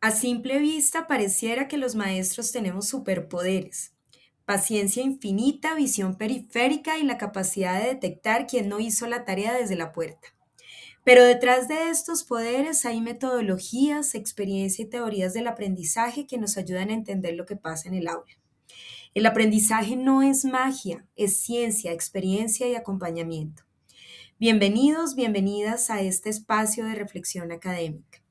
A simple vista pareciera que los maestros tenemos superpoderes, paciencia infinita, visión periférica y la capacidad de detectar quién no hizo la tarea desde la puerta. Pero detrás de estos poderes hay metodologías, experiencia y teorías del aprendizaje que nos ayudan a entender lo que pasa en el aula. El aprendizaje no es magia, es ciencia, experiencia y acompañamiento. Bienvenidos, bienvenidas a este espacio de reflexión académica.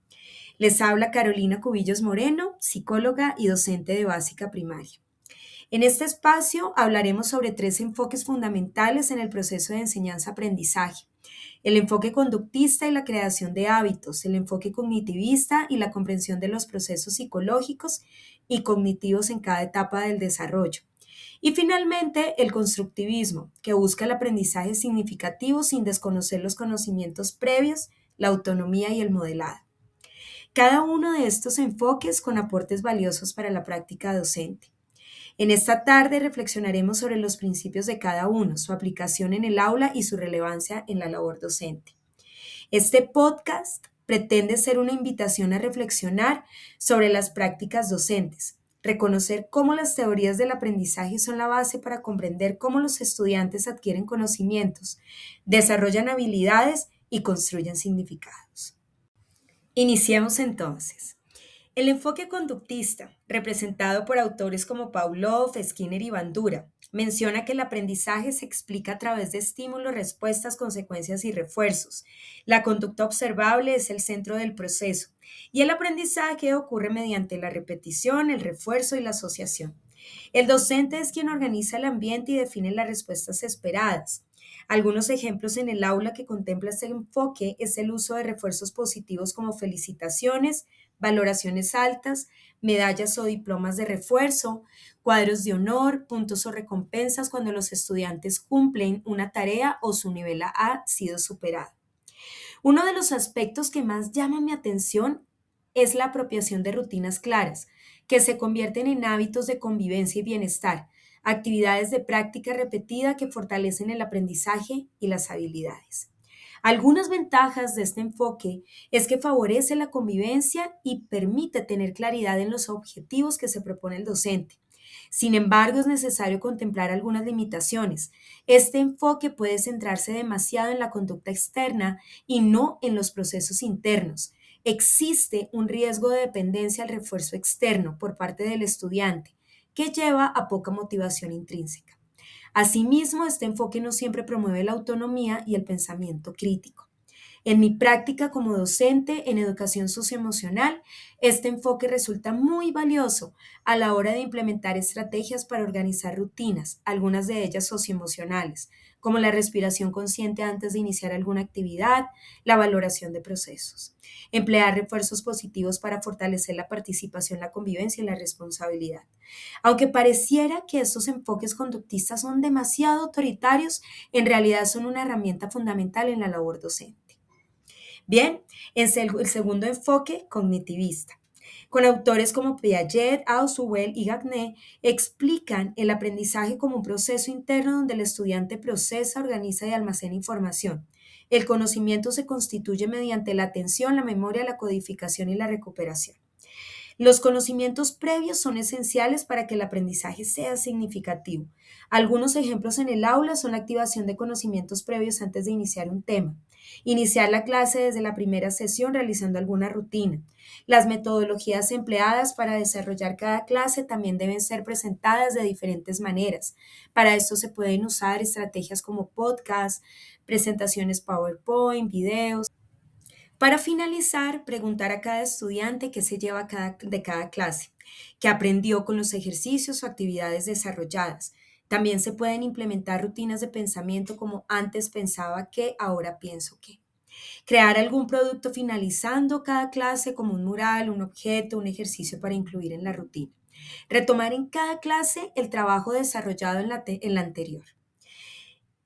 Les habla Carolina Cubillos Moreno, psicóloga y docente de básica primaria. En este espacio hablaremos sobre tres enfoques fundamentales en el proceso de enseñanza-aprendizaje: el enfoque conductista y la creación de hábitos, el enfoque cognitivista y la comprensión de los procesos psicológicos y cognitivos en cada etapa del desarrollo. Y finalmente, el constructivismo, que busca el aprendizaje significativo sin desconocer los conocimientos previos, la autonomía y el modelado. Cada uno de estos enfoques con aportes valiosos para la práctica docente. En esta tarde reflexionaremos sobre los principios de cada uno, su aplicación en el aula y su relevancia en la labor docente. Este podcast pretende ser una invitación a reflexionar sobre las prácticas docentes, reconocer cómo las teorías del aprendizaje son la base para comprender cómo los estudiantes adquieren conocimientos, desarrollan habilidades y construyen significados. Iniciemos entonces. El enfoque conductista, representado por autores como Pavlov, Skinner y Bandura, menciona que el aprendizaje se explica a través de estímulos, respuestas, consecuencias y refuerzos. La conducta observable es el centro del proceso y el aprendizaje ocurre mediante la repetición, el refuerzo y la asociación. El docente es quien organiza el ambiente y define las respuestas esperadas. Algunos ejemplos en el aula que contempla este enfoque es el uso de refuerzos positivos como felicitaciones, valoraciones altas, medallas o diplomas de refuerzo, cuadros de honor, puntos o recompensas cuando los estudiantes cumplen una tarea o su nivel ha sido superado. Uno de los aspectos que más llama mi atención es la apropiación de rutinas claras, que se convierten en hábitos de convivencia y bienestar, actividades de práctica repetida que fortalecen el aprendizaje y las habilidades. Algunas ventajas de este enfoque es que favorece la convivencia y permite tener claridad en los objetivos que se propone el docente. Sin embargo, es necesario contemplar algunas limitaciones. Este enfoque puede centrarse demasiado en la conducta externa y no en los procesos internos. Existe un riesgo de dependencia al refuerzo externo por parte del estudiante, que lleva a poca motivación intrínseca. Asimismo, este enfoque no siempre promueve la autonomía y el pensamiento crítico. En mi práctica como docente en educación socioemocional, este enfoque resulta muy valioso a la hora de implementar estrategias para organizar rutinas, algunas de ellas socioemocionales, como la respiración consciente antes de iniciar alguna actividad, la valoración de procesos. Emplear refuerzos positivos para fortalecer la participación, la convivencia y la responsabilidad. Aunque pareciera que estos enfoques conductistas son demasiado autoritarios, en realidad son una herramienta fundamental en la labor docente. Bien, es el segundo enfoque cognitivista. Con autores como Piaget, Ausubel y Gagné, explican el aprendizaje como un proceso interno donde el estudiante procesa, organiza y almacena información. El conocimiento se constituye mediante la atención, la memoria, la codificación y la recuperación. Los conocimientos previos son esenciales para que el aprendizaje sea significativo. Algunos ejemplos en el aula son la activación de conocimientos previos antes de iniciar un tema, iniciar la clase desde la primera sesión realizando alguna rutina. Las metodologías empleadas para desarrollar cada clase también deben ser presentadas de diferentes maneras. Para esto se pueden usar estrategias como podcast, presentaciones PowerPoint, videos. Para finalizar, preguntar a cada estudiante qué se lleva de cada clase, qué aprendió con los ejercicios o actividades desarrolladas. También se pueden implementar rutinas de pensamiento como antes pensaba que, ahora pienso que. Crear algún producto finalizando cada clase como un mural, un objeto, un ejercicio para incluir en la rutina. Retomar en cada clase el trabajo desarrollado en la anterior.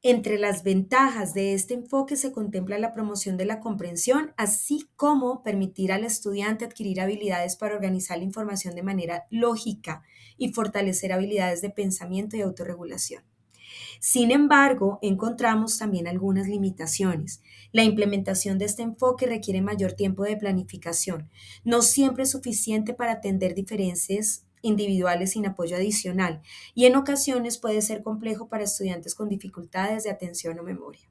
Entre las ventajas de este enfoque se contempla la promoción de la comprensión, así como permitir al estudiante adquirir habilidades para organizar la información de manera lógica y fortalecer habilidades de pensamiento y autorregulación. Sin embargo, encontramos también algunas limitaciones. La implementación de este enfoque requiere mayor tiempo de planificación. No siempre es suficiente para atender diferencias individuales sin apoyo adicional y en ocasiones puede ser complejo para estudiantes con dificultades de atención o memoria.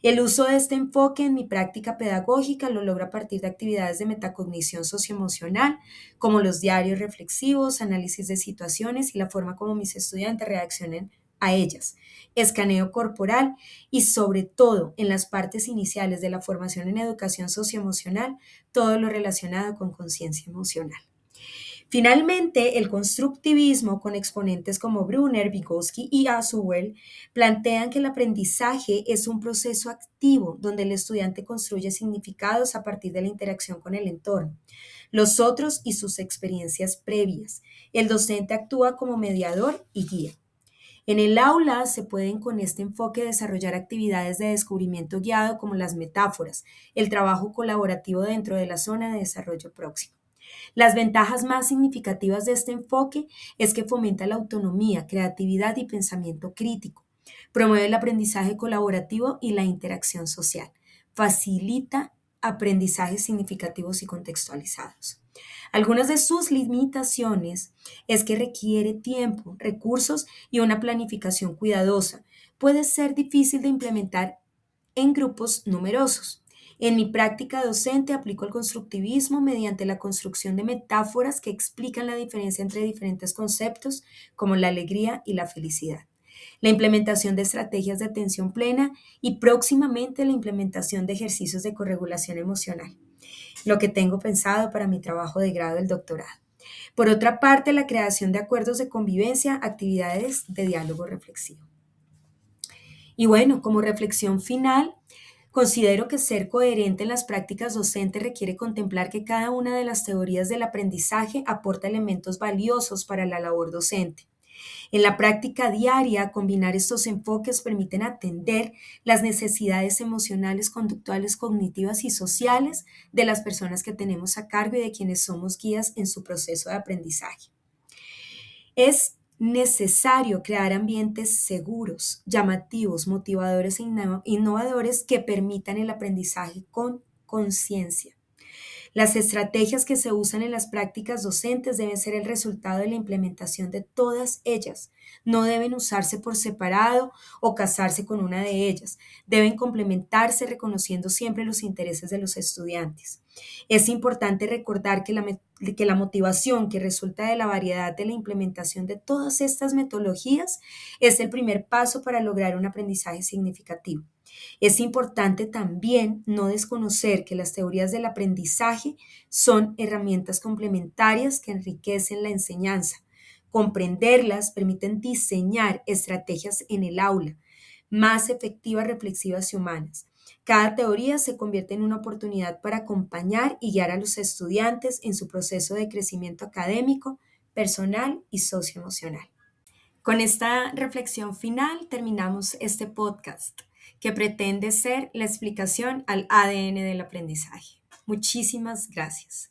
El uso de este enfoque en mi práctica pedagógica lo logro a partir de actividades de metacognición socioemocional, como los diarios reflexivos, análisis de situaciones y la forma como mis estudiantes reaccionan a ellas, escaneo corporal y sobre todo en las partes iniciales de la formación en educación socioemocional, todo lo relacionado con conciencia emocional. Finalmente, el constructivismo, con exponentes como Brunner, Vygotsky y Aswell, plantean que el aprendizaje es un proceso activo donde el estudiante construye significados a partir de la interacción con el entorno, los otros y sus experiencias previas. El docente actúa como mediador y guía. En el aula se pueden con este enfoque desarrollar actividades de descubrimiento guiado como las metáforas, el trabajo colaborativo dentro de la zona de desarrollo próximo. Las ventajas más significativas de este enfoque es que fomenta la autonomía, creatividad y pensamiento crítico, promueve el aprendizaje colaborativo y la interacción social, facilita aprendizajes significativos y contextualizados. Algunas de sus limitaciones es que requiere tiempo, recursos y una planificación cuidadosa. Puede ser difícil de implementar en grupos numerosos. En mi práctica docente aplico el constructivismo mediante la construcción de metáforas que explican la diferencia entre diferentes conceptos como la alegría y la felicidad, la implementación de estrategias de atención plena y próximamente la implementación de ejercicios de corregulación emocional, lo que tengo pensado para mi trabajo de grado del doctorado. Por otra parte, la creación de acuerdos de convivencia, actividades de diálogo reflexivo. Y bueno, como reflexión final, considero que ser coherente en las prácticas docentes requiere contemplar que cada una de las teorías del aprendizaje aporta elementos valiosos para la labor docente. En la práctica diaria, combinar estos enfoques permiten atender las necesidades emocionales, conductuales, cognitivas y sociales de las personas que tenemos a cargo y de quienes somos guías en su proceso de aprendizaje. Es necesario crear ambientes seguros, llamativos, motivadores e innovadores que permitan el aprendizaje con conciencia. Las estrategias que se usan en las prácticas docentes deben ser el resultado de la implementación de todas ellas. No deben usarse por separado o casarse con una de ellas. Deben complementarse reconociendo siempre los intereses de los estudiantes. Es importante recordar que la motivación que resulta de la variedad de la implementación de todas estas metodologías es el primer paso para lograr un aprendizaje significativo. Es importante también no desconocer que las teorías del aprendizaje son herramientas complementarias que enriquecen la enseñanza. Comprenderlas permiten diseñar estrategias en el aula más efectivas, reflexivas y humanas. Cada teoría se convierte en una oportunidad para acompañar y guiar a los estudiantes en su proceso de crecimiento académico, personal y socioemocional. Con esta reflexión final terminamos este podcast que pretende ser la explicación al ADN del aprendizaje. Muchísimas gracias.